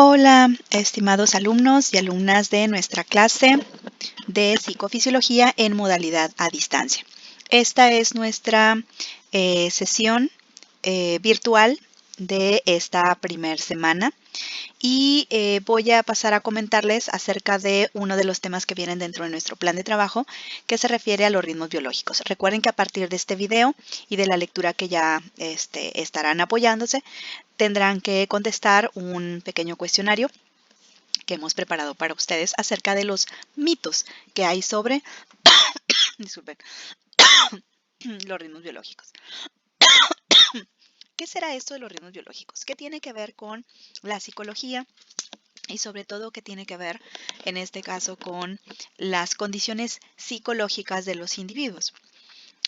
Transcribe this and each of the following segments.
Hola, estimados alumnos y alumnas de nuestra clase de psicofisiología en modalidad a distancia. Esta es nuestra sesión virtual de esta primera semana y voy a pasar a comentarles acerca de uno de los temas que vienen dentro de nuestro plan de trabajo que se refiere a los ritmos biológicos. Recuerden que a partir de este video y de la lectura que ya estarán apoyándose, tendrán que contestar un pequeño cuestionario que hemos preparado para ustedes acerca de los mitos que hay sobre disculpen, los ritmos biológicos. ¿Qué será esto de los ritmos biológicos? ¿Qué tiene que ver con la psicología? Y sobre todo, ¿qué tiene que ver, en este caso, con las condiciones psicológicas de los individuos?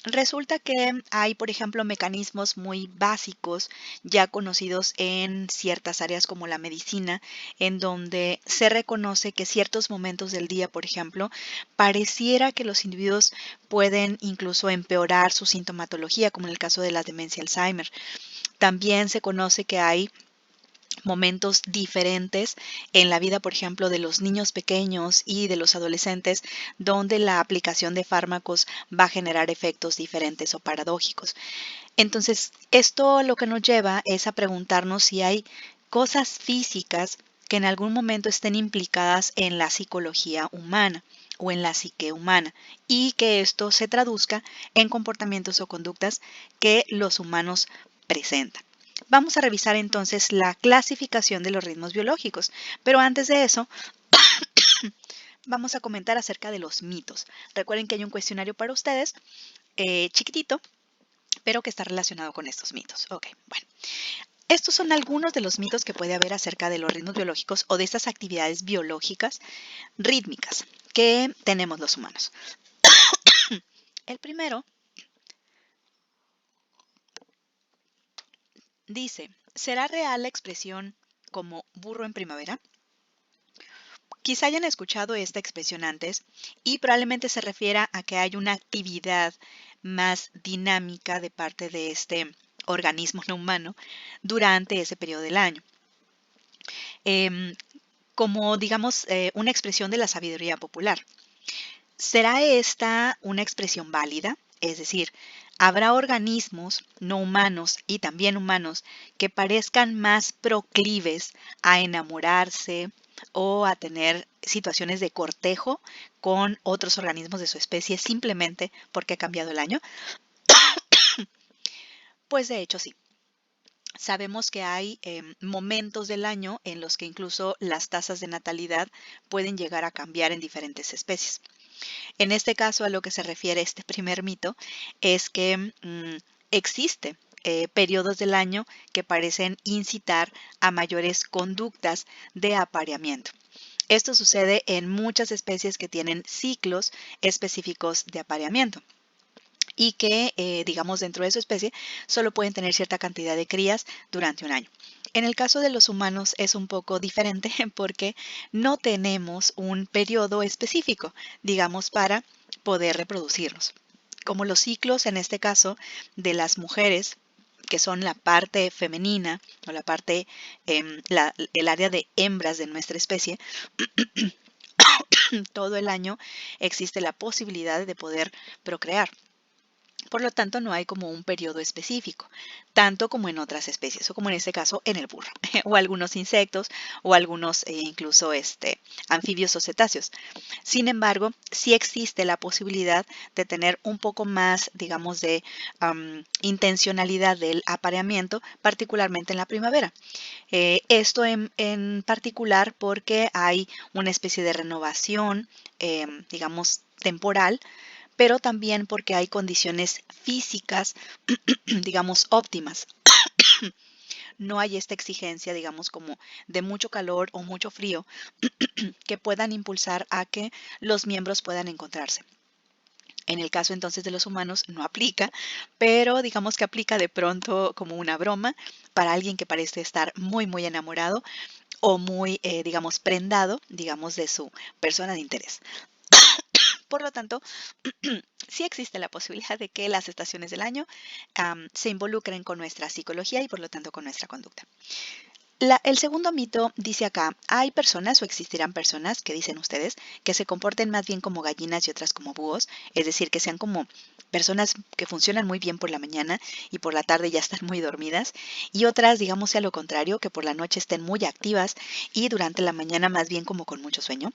Resulta que hay, por ejemplo, mecanismos muy básicos ya conocidos en ciertas áreas como la medicina, en donde se reconoce que ciertos momentos del día, por ejemplo, pareciera que los individuos pueden incluso empeorar su sintomatología, como en el caso de la demencia Alzheimer. También se conoce que hay momentos diferentes en la vida, por ejemplo, de los niños pequeños y de los adolescentes, donde la aplicación de fármacos va a generar efectos diferentes o paradójicos. Entonces, esto lo que nos lleva es a preguntarnos si hay cosas físicas que en algún momento estén implicadas en la psicología humana o en la psique humana y que esto se traduzca en comportamientos o conductas que los humanos presentan. Vamos a revisar entonces la clasificación de los ritmos biológicos, pero antes de eso vamos a comentar acerca de los mitos. Recuerden que hay un cuestionario para ustedes, chiquitito, pero que está relacionado con estos mitos. Ok, bueno. Estos son algunos de los mitos que puede haber acerca de los ritmos biológicos o de estas actividades biológicas rítmicas que tenemos los humanos. El primero dice, ¿será real la expresión como burro en primavera? Quizá hayan escuchado esta expresión antes y probablemente se refiera a que hay una actividad más dinámica de parte de este organismo no humano durante ese periodo del año. Como, digamos, una expresión de la sabiduría popular. ¿Será esta una expresión válida? Es decir, ¿habrá organismos no humanos y también humanos que parezcan más proclives a enamorarse o a tener situaciones de cortejo con otros organismos de su especie simplemente porque ha cambiado el año? Pues de hecho sí. Sabemos que hay momentos del año en los que incluso las tasas de natalidad pueden llegar a cambiar en diferentes especies. En este caso, a lo que se refiere este primer mito es que existe periodos del año que parecen incitar a mayores conductas de apareamiento. Esto sucede en muchas especies que tienen ciclos específicos de apareamiento y que, digamos, dentro de su especie solo pueden tener cierta cantidad de crías durante un año. En el caso de los humanos es un poco diferente porque no tenemos un periodo específico, digamos, para poder reproducirnos. Como los ciclos, en este caso, de las mujeres, que son la parte femenina o la parte, el área de hembras de nuestra especie, todo el año existe la posibilidad de poder procrear. Por lo tanto, no hay como un periodo específico, tanto como en otras especies, o como en este caso en el burro, o algunos insectos, o algunos incluso anfibios o cetáceos. Sin embargo, sí existe la posibilidad de tener un poco más, digamos, de intencionalidad del apareamiento, particularmente en la primavera. Esto en particular porque hay una especie de renovación, digamos, temporal, pero también porque hay condiciones físicas, digamos, óptimas. No hay esta exigencia, digamos, como de mucho calor o mucho frío que puedan impulsar a que los miembros puedan encontrarse. En el caso entonces de los humanos no aplica, pero digamos que aplica de pronto como una broma para alguien que parece estar muy, muy enamorado o muy, digamos, prendado, digamos, de su persona de interés. Por lo tanto, sí existe la posibilidad de que las estaciones del año se involucren con nuestra psicología y por lo tanto con nuestra conducta. El segundo mito dice acá, hay personas o existirán personas que dicen ustedes que se comporten más bien como gallinas y otras como búhos, es decir, que sean como personas que funcionan muy bien por la mañana y por la tarde ya están muy dormidas, y otras, digamos, sea lo contrario, que por la noche estén muy activas y durante la mañana más bien como con mucho sueño.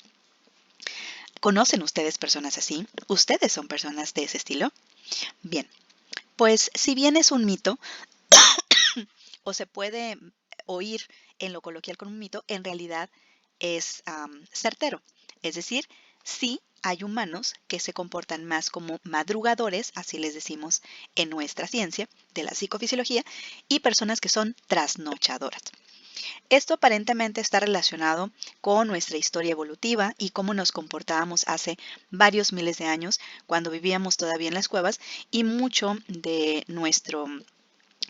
¿Conocen ustedes personas así? ¿Ustedes son personas de ese estilo? Bien, pues si bien es un mito, o se puede oír en lo coloquial con un mito, en realidad es certero. Es decir, sí hay humanos que se comportan más como madrugadores, así les decimos en nuestra ciencia de la psicofisiología, y personas que son trasnochadoras. Esto aparentemente está relacionado con nuestra historia evolutiva y cómo nos comportábamos hace varios miles de años cuando vivíamos todavía en las cuevas, y mucho de nuestro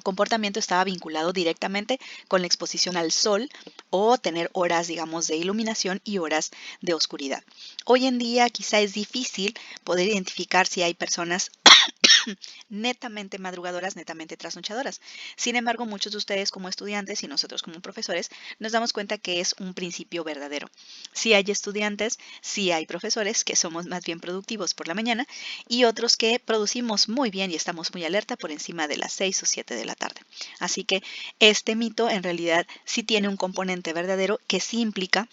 comportamiento estaba vinculado directamente con la exposición al sol o tener horas, digamos, de iluminación y horas de oscuridad. Hoy en día quizá es difícil poder identificar si hay personas netamente madrugadoras, netamente trasnochadoras. Sin embargo, muchos de ustedes como estudiantes y nosotros como profesores nos damos cuenta que es un principio verdadero. Sí hay estudiantes, sí hay profesores que somos más bien productivos por la mañana y otros que producimos muy bien y estamos muy alerta por encima de las 6 o 7 de la tarde. Así que este mito en realidad sí tiene un componente verdadero que sí implica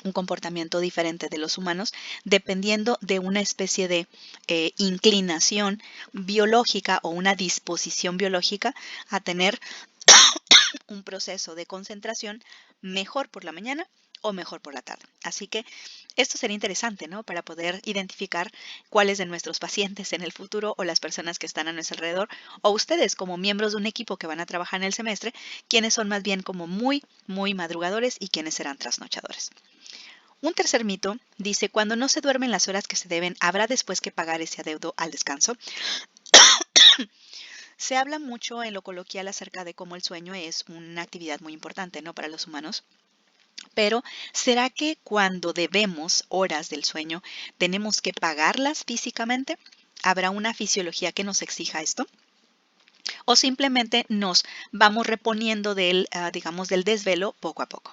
un comportamiento diferente de los humanos, dependiendo de una especie de inclinación biológica o una disposición biológica a tener un proceso de concentración mejor por la mañana o mejor por la tarde. Así que esto sería interesante, ¿no? Para poder identificar cuáles de nuestros pacientes en el futuro o las personas que están a nuestro alrededor o ustedes como miembros de un equipo que van a trabajar en el semestre, quienes son más bien como muy madrugadores y quienes serán trasnochadores. Un tercer mito dice, cuando no se duermen las horas que se deben, ¿habrá después que pagar ese adeudo al descanso? Se habla mucho en lo coloquial acerca de cómo el sueño es una actividad muy importante, ¿no? Para los humanos. Pero, ¿será que cuando debemos horas del sueño tenemos que pagarlas físicamente? ¿Habrá una fisiología que nos exija esto? ¿O simplemente nos vamos reponiendo del, digamos, del desvelo poco a poco?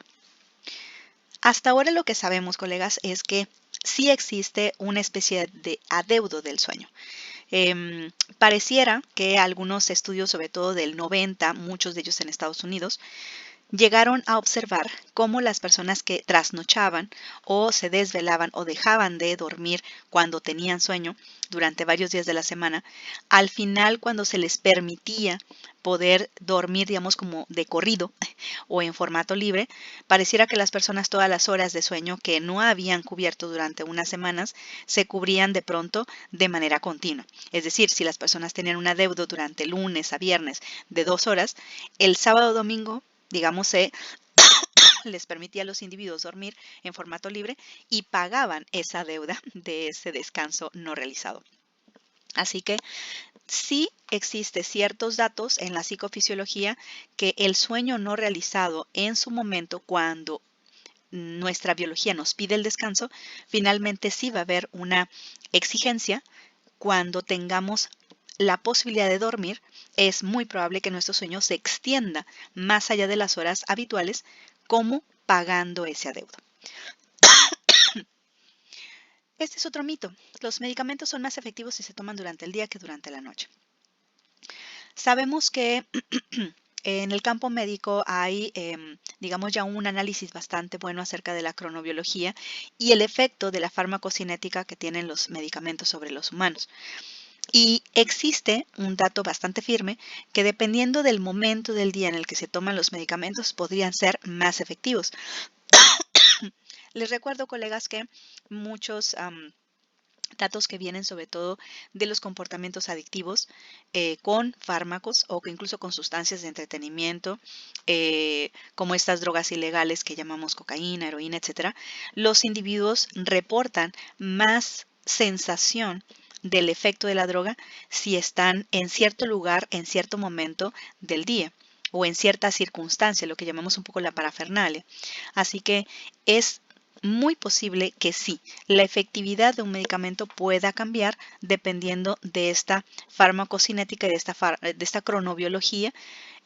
Hasta ahora lo que sabemos, colegas, es que sí existe una especie de adeudo del sueño. Pareciera que algunos estudios, sobre todo del 90, muchos de ellos en Estados Unidos, llegaron a observar cómo las personas que trasnochaban o se desvelaban o dejaban de dormir cuando tenían sueño durante varios días de la semana, al final cuando se les permitía poder dormir, digamos, como de corrido o en formato libre, pareciera que las personas todas las horas de sueño que no habían cubierto durante unas semanas se cubrían de pronto de manera continua. Es decir, si las personas tenían un adeudo durante lunes a viernes de 2 horas, el sábado o domingo, digamos, les permitía a los individuos dormir en formato libre y pagaban esa deuda de ese descanso no realizado. Así que sí existe ciertos datos en la psicofisiología que el sueño no realizado en su momento, cuando nuestra biología nos pide el descanso, finalmente sí va a haber una exigencia. Cuando tengamos la posibilidad de dormir, es muy probable que nuestro sueño se extienda más allá de las horas habituales, como pagando ese adeudo. Este es otro mito. Los medicamentos son más efectivos si se toman durante el día que durante la noche. Sabemos que en el campo médico hay, digamos, ya un análisis bastante bueno acerca de la cronobiología y el efecto de la farmacocinética que tienen los medicamentos sobre los humanos. Y existe un dato bastante firme que, dependiendo del momento del día en el que se toman los medicamentos, podrían ser más efectivos. Les recuerdo, colegas, que muchos datos que vienen sobre todo de los comportamientos adictivos con fármacos o que incluso con sustancias de entretenimiento, como estas drogas ilegales que llamamos cocaína, heroína, etcétera, los individuos reportan más sensación del efecto de la droga si están en cierto lugar, en cierto momento del día o en cierta circunstancia, lo que llamamos un poco la parafernalia. Así que es muy posible que sí, la efectividad de un medicamento pueda cambiar dependiendo de esta farmacocinética y de esta cronobiología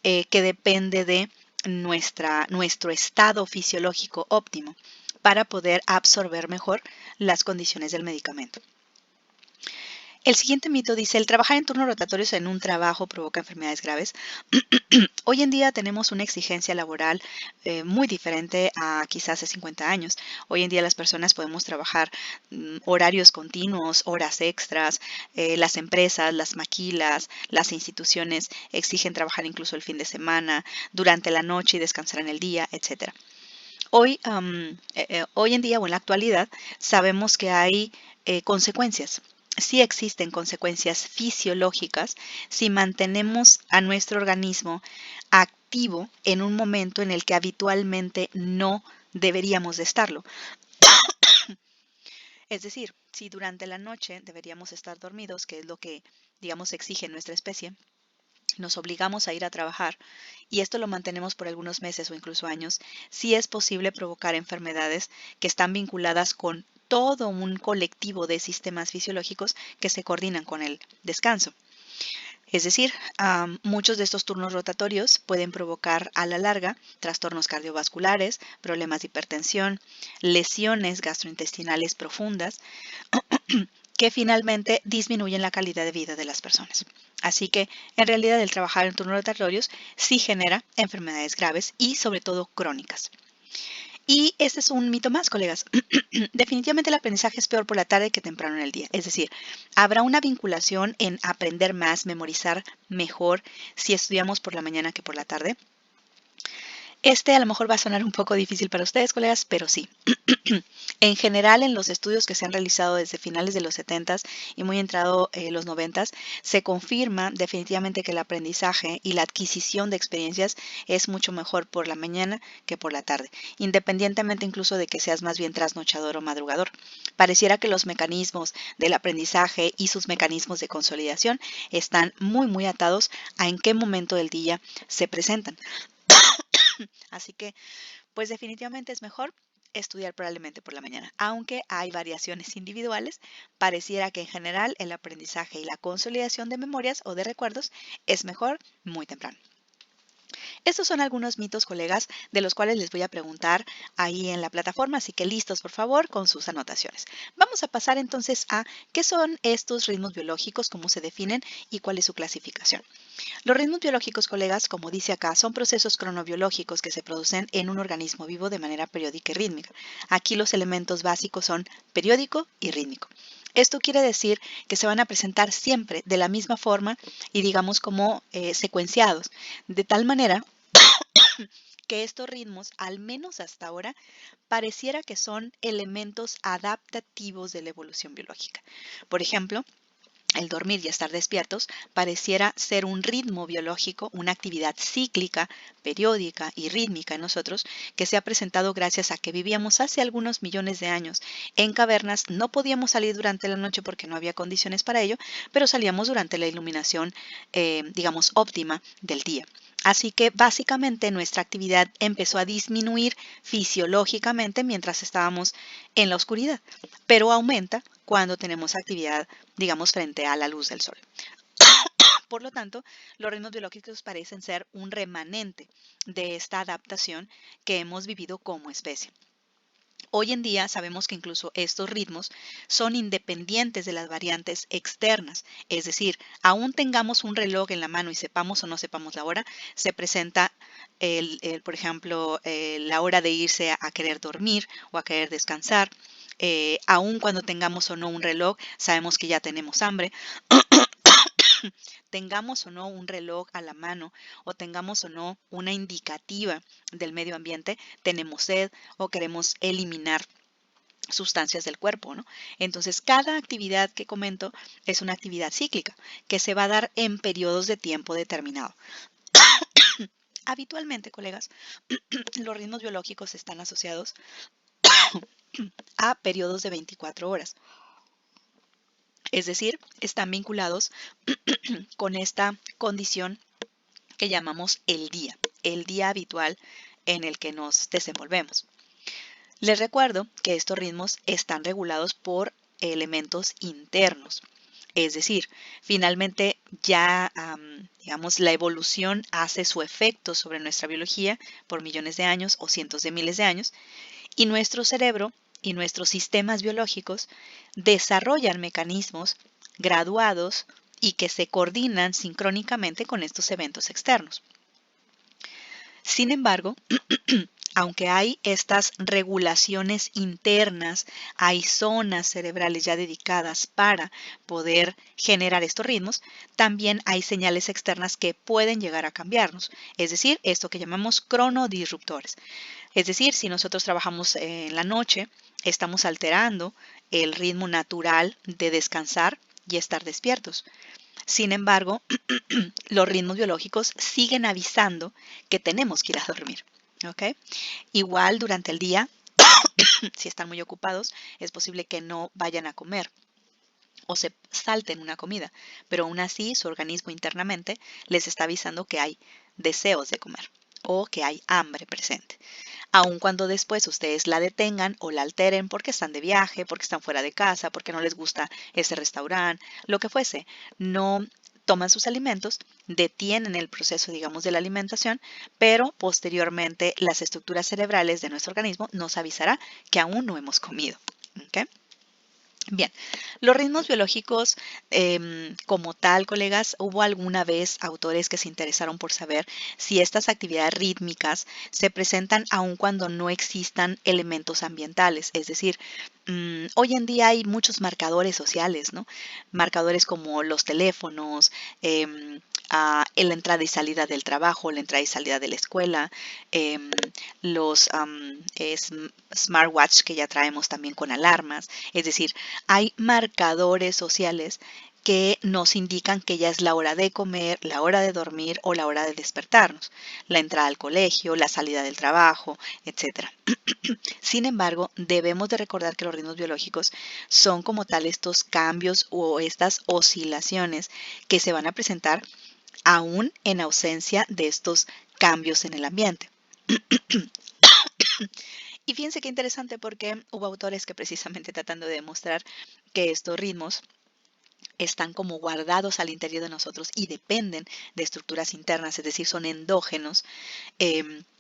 que depende de nuestro estado fisiológico óptimo para poder absorber mejor las condiciones del medicamento. El siguiente mito dice, el trabajar en turnos rotatorios en un trabajo provoca enfermedades graves. Hoy en día tenemos una exigencia laboral muy diferente a quizás hace 50 años. Hoy en día las personas podemos trabajar horarios continuos, horas extras. Las empresas, las maquilas, las instituciones exigen trabajar incluso el fin de semana, durante la noche y descansar en el día, etc. Hoy en día o en la actualidad sabemos que hay consecuencias. Sí existen consecuencias fisiológicas si mantenemos a nuestro organismo activo en un momento en el que habitualmente no deberíamos de estarlo. Es decir, si durante la noche deberíamos estar dormidos, que es lo que, digamos, exige nuestra especie, nos obligamos a ir a trabajar y esto lo mantenemos por algunos meses o incluso años, sí es posible provocar enfermedades que están vinculadas con todo un colectivo de sistemas fisiológicos que se coordinan con el descanso. Es decir, muchos de estos turnos rotatorios pueden provocar a la larga trastornos cardiovasculares, problemas de hipertensión, lesiones gastrointestinales profundas, que finalmente disminuyen la calidad de vida de las personas. Así que, en realidad, el trabajar en turnos rotatorios sí genera enfermedades graves y, sobre todo, crónicas. Y este es un mito más, colegas. Definitivamente el aprendizaje es peor por la tarde que temprano en el día. Es decir, habrá una vinculación en aprender más, memorizar mejor si estudiamos por la mañana que por la tarde. A lo mejor va a sonar un poco difícil para ustedes, colegas, pero sí. En general, en los estudios que se han realizado desde finales de los 70s y muy entrado los 90s, se confirma definitivamente que el aprendizaje y la adquisición de experiencias es mucho mejor por la mañana que por la tarde, independientemente incluso de que seas más bien trasnochador o madrugador. Pareciera que los mecanismos del aprendizaje y sus mecanismos de consolidación están muy atados a en qué momento del día se presentan. Así que, pues definitivamente es mejor estudiar probablemente por la mañana. Aunque hay variaciones individuales, pareciera que en general el aprendizaje y la consolidación de memorias o de recuerdos es mejor muy temprano. Estos son algunos mitos, colegas, de los cuales les voy a preguntar ahí en la plataforma, así que listos, por favor, con sus anotaciones. Vamos a pasar entonces a qué son estos ritmos biológicos, cómo se definen y cuál es su clasificación. Los ritmos biológicos, colegas, como dice acá, son procesos cronobiológicos que se producen en un organismo vivo de manera periódica y rítmica. Aquí los elementos básicos son periódico y rítmico. Esto quiere decir que se van a presentar siempre de la misma forma y digamos como secuenciados, de tal manera que estos ritmos, al menos hasta ahora, pareciera que son elementos adaptativos de la evolución biológica. Por ejemplo, el dormir y estar despiertos pareciera ser un ritmo biológico, una actividad cíclica, periódica y rítmica en nosotros que se ha presentado gracias a que vivíamos hace algunos millones de años en cavernas. No podíamos salir durante la noche porque no había condiciones para ello, pero salíamos durante la iluminación, digamos, óptima del día. Así que básicamente nuestra actividad empezó a disminuir fisiológicamente mientras estábamos en la oscuridad, pero aumenta cuando tenemos actividad, digamos, frente a la luz del sol. Por lo tanto, los ritmos biológicos parecen ser un remanente de esta adaptación que hemos vivido como especie. Hoy en día sabemos que incluso estos ritmos son independientes de las variantes externas, es decir, aún tengamos un reloj en la mano y sepamos o no sepamos la hora, se presenta, por ejemplo, la hora de irse a querer dormir o a querer descansar. Aún cuando tengamos o no un reloj, sabemos que ya tenemos hambre. Tengamos o no un reloj a la mano o tengamos o no una indicativa del medio ambiente, tenemos sed o queremos eliminar sustancias del cuerpo, ¿no? Entonces, cada actividad que comento es una actividad cíclica que se va a dar en periodos de tiempo determinado. Habitualmente, colegas, los ritmos biológicos están asociados a periodos de 24 horas. Es decir, están vinculados con esta condición que llamamos el día habitual en el que nos desenvolvemos. Les recuerdo que estos ritmos están regulados por elementos internos. Es decir, finalmente ya, digamos, la evolución hace su efecto sobre nuestra biología por millones de años o cientos de miles de años, y nuestro cerebro y nuestros sistemas biológicos desarrollan mecanismos graduados y que se coordinan sincrónicamente con estos eventos externos. Sin embargo, aunque hay estas regulaciones internas, hay zonas cerebrales ya dedicadas para poder generar estos ritmos, también hay señales externas que pueden llegar a cambiarnos, es decir, esto que llamamos cronodisruptores. Es decir, si nosotros trabajamos en la noche, estamos alterando el ritmo natural de descansar y estar despiertos. Sin embargo, los ritmos biológicos siguen avisando que tenemos que ir a dormir. ¿Ok? Igual durante el día, si están muy ocupados, es posible que no vayan a comer o se salten una comida, pero aún así su organismo internamente les está avisando que hay deseos de comer o que hay hambre presente. Aun cuando después ustedes la detengan o la alteren porque están de viaje, porque están fuera de casa, porque no les gusta ese restaurante, lo que fuese, no toman sus alimentos, detienen el proceso, digamos, de la alimentación, pero posteriormente las estructuras cerebrales de nuestro organismo nos avisará que aún no hemos comido. ¿Okay? Bien, los ritmos biológicos como tal, colegas, hubo alguna vez autores que se interesaron por saber si estas actividades rítmicas se presentan aun cuando no existan elementos ambientales. Es decir, hoy en día hay muchos marcadores sociales, ¿no? Marcadores como los teléfonos, la entrada y salida del trabajo, la entrada y salida de la escuela, los smartwatch que ya traemos también con alarmas. Es decir, hay marcadores sociales que nos indican que ya es la hora de comer, la hora de dormir o la hora de despertarnos, la entrada al colegio, la salida del trabajo, etc. Sin embargo, debemos de recordar que los ritmos biológicos son como tal estos cambios o estas oscilaciones que se van a presentar aún en ausencia de estos cambios en el ambiente. Y fíjense qué interesante porque hubo autores que precisamente tratando de demostrar que estos ritmos están como guardados al interior de nosotros y dependen de estructuras internas, es decir, son endógenos.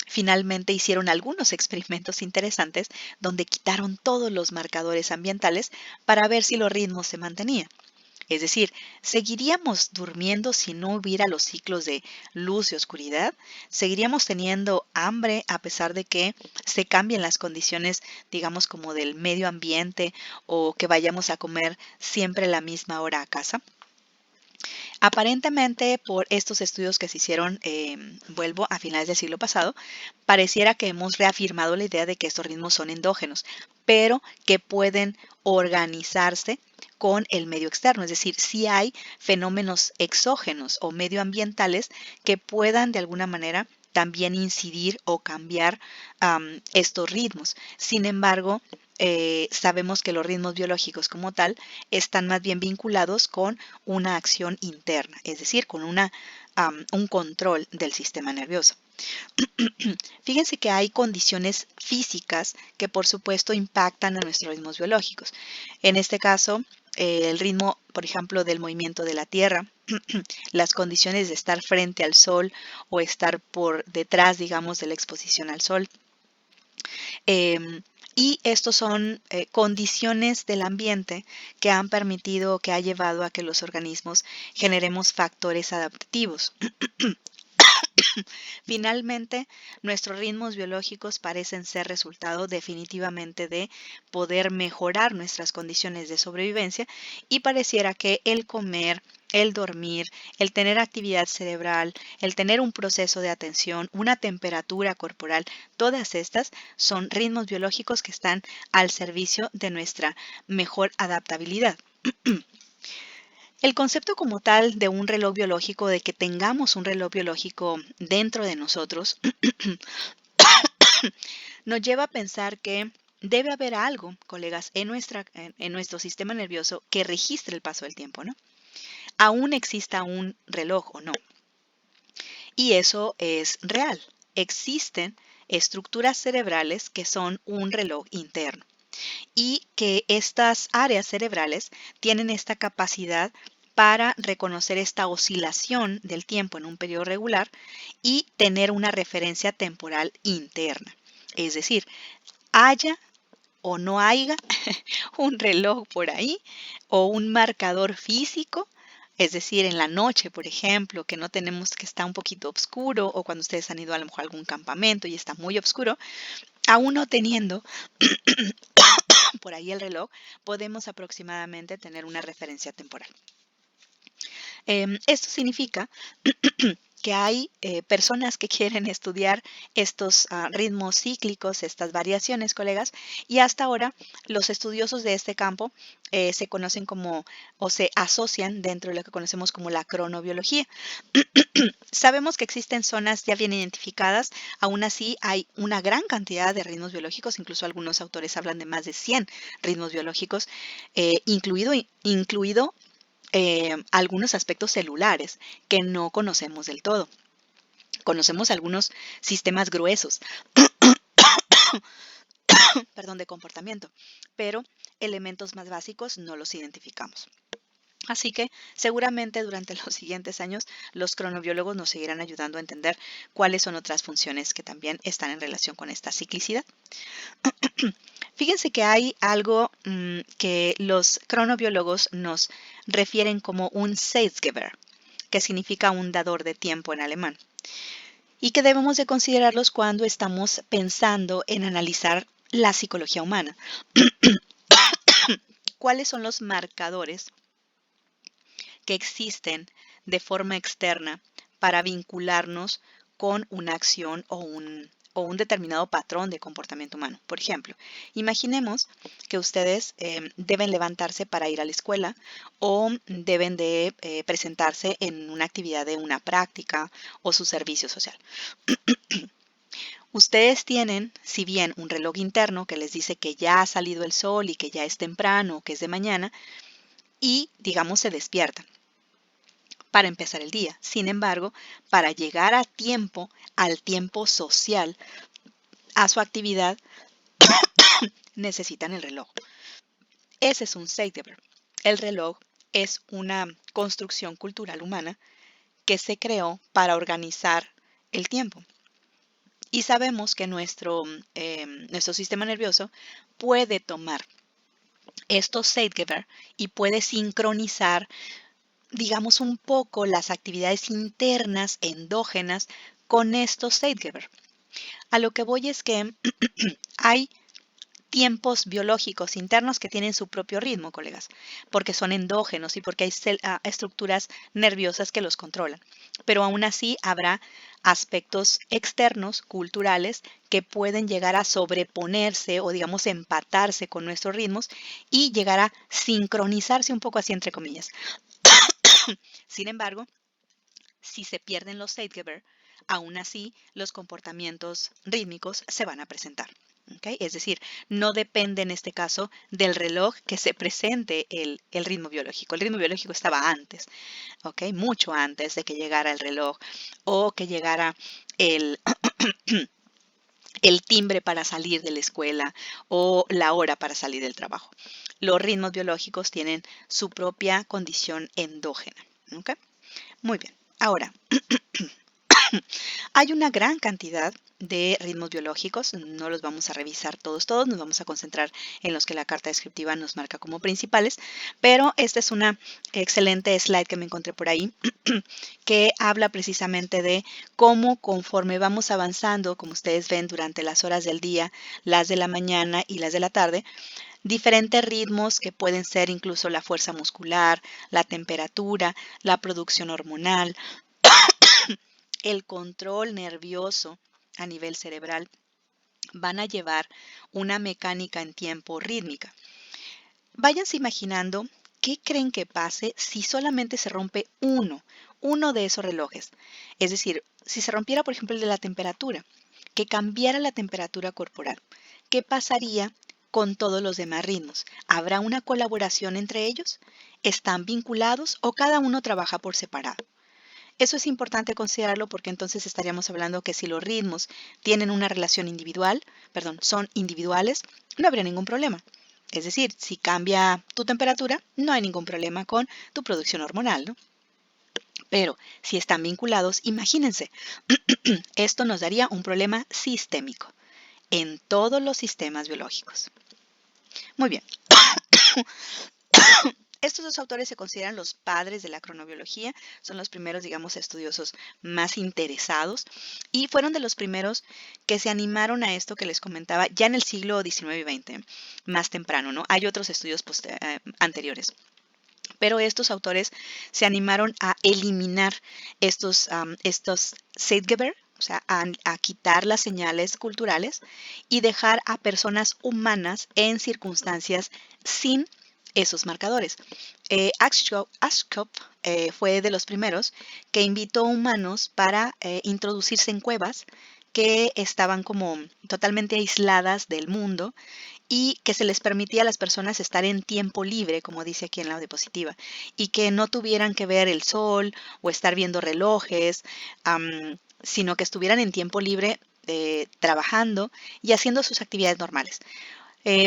Finalmente hicieron algunos experimentos interesantes donde quitaron todos los marcadores ambientales para ver si los ritmos se mantenían. Es decir, ¿seguiríamos durmiendo si no hubiera los ciclos de luz y oscuridad? ¿Seguiríamos teniendo hambre a pesar de que se cambien las condiciones, digamos, como del medio ambiente o que vayamos a comer siempre a la misma hora a casa? Aparentemente, por estos estudios que se hicieron, vuelvo a finales del siglo pasado, pareciera que hemos reafirmado la idea de que estos ritmos son endógenos, pero que pueden organizarse con el medio externo, es decir, si hay fenómenos exógenos o medioambientales que puedan de alguna manera también incidir o cambiar estos ritmos. Sin embargo, sabemos que los ritmos biológicos como tal están más bien vinculados con una acción interna, es decir, con un control del sistema nervioso. Fíjense que hay condiciones físicas que por supuesto impactan a nuestros ritmos biológicos. En este caso, el ritmo, por ejemplo, del movimiento de la Tierra, las condiciones de estar frente al Sol o estar por detrás, digamos, de la exposición al Sol. Y estos son condiciones del ambiente que han permitido, que ha llevado a que los organismos generemos factores adaptativos. Finalmente, nuestros ritmos biológicos parecen ser resultado definitivamente de poder mejorar nuestras condiciones de sobrevivencia y pareciera que el comer, el dormir, el tener actividad cerebral, el tener un proceso de atención, una temperatura corporal, todas estas son ritmos biológicos que están al servicio de nuestra mejor adaptabilidad. El concepto como tal de un reloj biológico, de que tengamos un reloj biológico dentro de nosotros, nos lleva a pensar que debe haber algo, colegas, en nuestro sistema nervioso que registre el paso del tiempo, ¿no? Aún exista un reloj o no. Y eso es real. Existen estructuras cerebrales que son un reloj interno. y que estas áreas cerebrales tienen esta capacidad para reconocer esta oscilación del tiempo en un periodo regular y tener una referencia temporal interna. Es decir, haya o no haya un reloj por ahí o un marcador físico, es decir, en la noche, por ejemplo, que no tenemos, que está un poquito oscuro, o cuando ustedes han ido a lo mejor a algún campamento y está muy oscuro, aún no teniendo por ahí el reloj, podemos aproximadamente tener una referencia temporal. Esto significa que hay personas que quieren estudiar estos ritmos cíclicos, estas variaciones, colegas, y hasta ahora los estudiosos de este campo se conocen como o se asocian dentro de lo que conocemos como la cronobiología. Sabemos que existen zonas ya bien identificadas, aún así hay una gran cantidad de ritmos biológicos, incluso algunos autores hablan de más de 100 ritmos biológicos, incluido algunos aspectos celulares que no conocemos del todo. Conocemos algunos sistemas gruesos, perdón, de comportamiento, pero elementos más básicos no los identificamos. Así que seguramente durante los siguientes años los cronobiólogos nos seguirán ayudando a entender cuáles son otras funciones que también están en relación con esta ciclicidad. Fíjense que hay algo que los cronobiólogos nos refieren como un Zeitgeber, que significa un dador de tiempo en alemán, y que debemos de considerarlos cuando estamos pensando en analizar la psicología humana. ¿Cuáles son los marcadores que existen de forma externa para vincularnos con una acción o un determinado patrón de comportamiento humano? Por ejemplo, imaginemos que ustedes deben levantarse para ir a la escuela o deben de presentarse en una actividad de una práctica o su servicio social. Ustedes tienen, si bien un reloj interno que les dice que ya ha salido el sol y que ya es temprano, que es de mañana, y digamos se despiertan para empezar el día. Sin embargo, para llegar a tiempo, al tiempo social, a su actividad, necesitan el reloj. Ese es un Zeitgeber. El reloj es una construcción cultural humana que se creó para organizar el tiempo. Y sabemos que nuestro sistema nervioso puede tomar estos Zeitgeber y puede sincronizar, digamos, un poco las actividades internas, endógenas, con estos Zeitgeber. A lo que voy es que hay tiempos biológicos internos que tienen su propio ritmo, colegas, porque son endógenos y porque hay estructuras nerviosas que los controlan. Pero aún así habrá aspectos externos, culturales, que pueden llegar a sobreponerse o, digamos, empatarse con nuestros ritmos y llegar a sincronizarse un poco así, entre comillas. Sin embargo, si se pierden los Zeitgeber, aún así los comportamientos rítmicos se van a presentar. ¿Okay? Es decir, no depende en este caso del reloj que se presente el ritmo biológico. El ritmo biológico estaba antes, ¿okay? Mucho antes de que llegara el reloj o que llegara el, el timbre para salir de la escuela o la hora para salir del trabajo. Los ritmos biológicos tienen su propia condición endógena. ¿Okay? Muy bien. Ahora, hay una gran cantidad de ritmos biológicos, no los vamos a revisar todos, nos vamos a concentrar en los que la carta descriptiva nos marca como principales, pero esta es una excelente slide que me encontré por ahí, que habla precisamente de cómo conforme vamos avanzando, como ustedes ven durante las horas del día, las de la mañana y las de la tarde, diferentes ritmos que pueden ser incluso la fuerza muscular, la temperatura, la producción hormonal, el control nervioso a nivel cerebral, van a llevar una mecánica en tiempo rítmica. Váyanse imaginando qué creen que pase si solamente se rompe uno de esos relojes. Es decir, si se rompiera, por ejemplo, el de la temperatura, que cambiara la temperatura corporal, ¿qué pasaría con todos los demás ritmos? ¿Habrá una colaboración entre ellos? ¿Están vinculados o cada uno trabaja por separado? Eso es importante considerarlo porque entonces estaríamos hablando que si los ritmos tienen una relación individual, son individuales, no habría ningún problema. Es decir, si cambia tu temperatura, no hay ningún problema con tu producción hormonal, ¿no? Pero si están vinculados, imagínense, esto nos daría un problema sistémico en todos los sistemas biológicos. Muy bien. Estos dos autores se consideran los padres de la cronobiología, son los primeros, digamos, estudiosos más interesados y fueron de los primeros que se animaron a esto que les comentaba ya en el siglo XIX y XX, más temprano, ¿no? Hay otros estudios anteriores. Pero estos autores se animaron a eliminar estos Zeitgeber, o sea, a quitar las señales culturales y dejar a personas humanas en circunstancias sin esos marcadores. Ashkop fue de los primeros que invitó humanos para introducirse en cuevas que estaban como totalmente aisladas del mundo y que se les permitía a las personas estar en tiempo libre, como dice aquí en la diapositiva, y que no tuvieran que ver el sol o estar viendo relojes, sino que estuvieran en tiempo libre trabajando y haciendo sus actividades normales.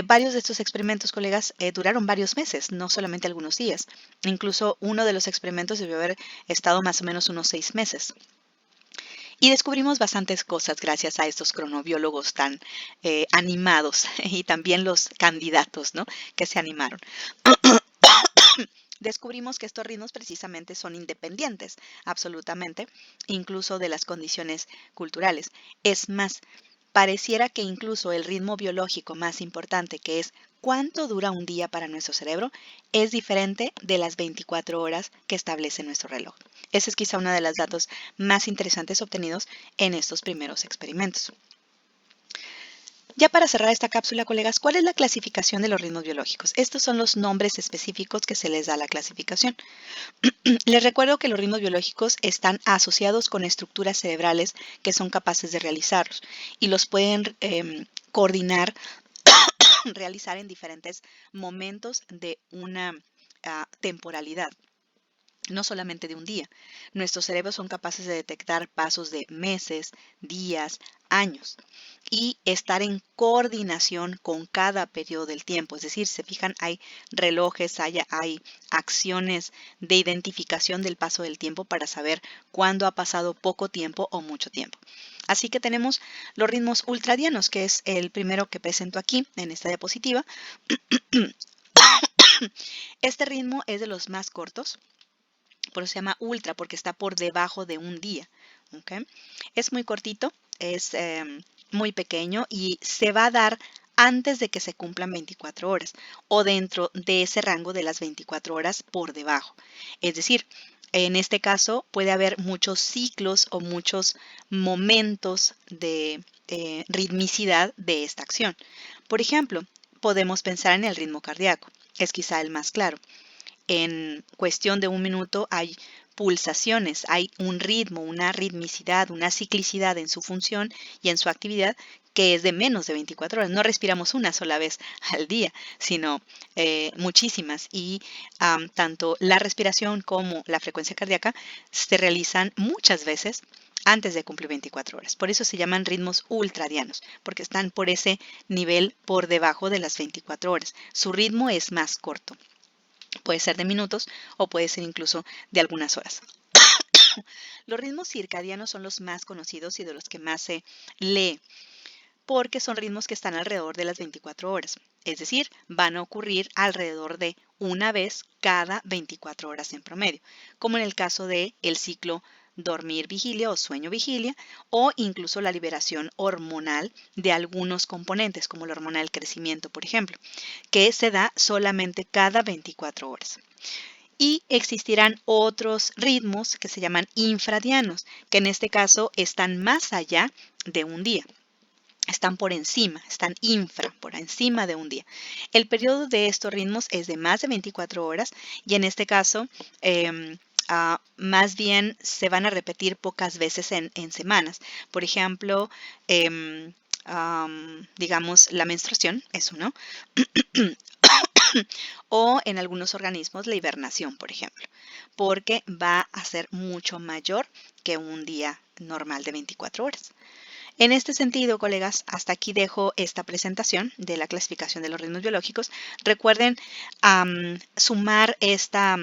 Varios de estos experimentos, colegas, duraron varios meses, no solamente algunos días. Incluso uno de los experimentos debió haber estado más o menos unos 6 meses. Y descubrimos bastantes cosas gracias a estos cronobiólogos tan animados y también los candidatos, ¿no?, que se animaron. Descubrimos que estos ritmos precisamente son independientes, absolutamente, incluso de las condiciones culturales. Es más, pareciera que incluso el ritmo biológico más importante, que es cuánto dura un día para nuestro cerebro, es diferente de las 24 horas que establece nuestro reloj. Ese es quizá uno de los datos más interesantes obtenidos en estos primeros experimentos. Ya para cerrar esta cápsula, colegas, ¿cuál es la clasificación de los ritmos biológicos? Estos son los nombres específicos que se les da a la clasificación. Les recuerdo que los ritmos biológicos están asociados con estructuras cerebrales que son capaces de realizarlos y los pueden coordinar, realizar en diferentes momentos de una temporalidad. No solamente de un día. Nuestros cerebros son capaces de detectar pasos de meses, días, años y estar en coordinación con cada periodo del tiempo. Es decir, se fijan, hay relojes, hay acciones de identificación del paso del tiempo para saber cuándo ha pasado poco tiempo o mucho tiempo. Así que tenemos los ritmos ultradianos, que es el primero que presento aquí en esta diapositiva. Este ritmo es de los más cortos. Por eso se llama ultra, porque está por debajo de un día. ¿Okay? Es muy cortito, es muy pequeño y se va a dar antes de que se cumplan 24 horas o dentro de ese rango de las 24 horas por debajo. Es decir, en este caso puede haber muchos ciclos o muchos momentos de ritmicidad de esta acción. Por ejemplo, podemos pensar en el ritmo cardíaco, es quizá el más claro. En cuestión de un minuto hay pulsaciones, hay un ritmo, una ritmicidad, una ciclicidad en su función y en su actividad que es de menos de 24 horas. No respiramos una sola vez al día, sino muchísimas. Y tanto la respiración como la frecuencia cardíaca se realizan muchas veces antes de cumplir 24 horas. Por eso se llaman ritmos ultradianos, porque están por ese nivel por debajo de las 24 horas. Su ritmo es más corto. Puede ser de minutos o puede ser incluso de algunas horas. Los ritmos circadianos son los más conocidos y de los que más se lee, porque son ritmos que están alrededor de las 24 horas. Es decir, van a ocurrir alrededor de una vez cada 24 horas en promedio, como en el caso del ciclo dormir-vigilia o sueño-vigilia, o incluso la liberación hormonal de algunos componentes, como la hormona del crecimiento, por ejemplo, que se da solamente cada 24 horas. Y existirán otros ritmos que se llaman infradianos, que en este caso están más allá de un día. Están por encima, están por encima de un día. El periodo de estos ritmos es de más de 24 horas y en este caso más bien se van a repetir pocas veces en semanas. Por ejemplo, digamos la menstruación, eso, ¿no? O en algunos organismos la hibernación, por ejemplo, porque va a ser mucho mayor que un día normal de 24 horas. En este sentido, colegas, hasta aquí dejo esta presentación de la clasificación de los ritmos biológicos. Recuerden sumar esta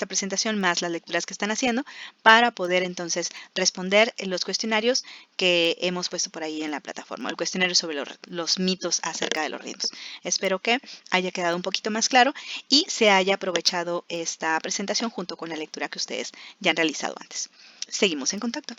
presentación más las lecturas que están haciendo para poder entonces responder en los cuestionarios que hemos puesto por ahí en la plataforma, el cuestionario sobre los mitos acerca de los ritmos. Espero que haya quedado un poquito más claro y se haya aprovechado esta presentación junto con la lectura que ustedes ya han realizado antes. Seguimos en contacto.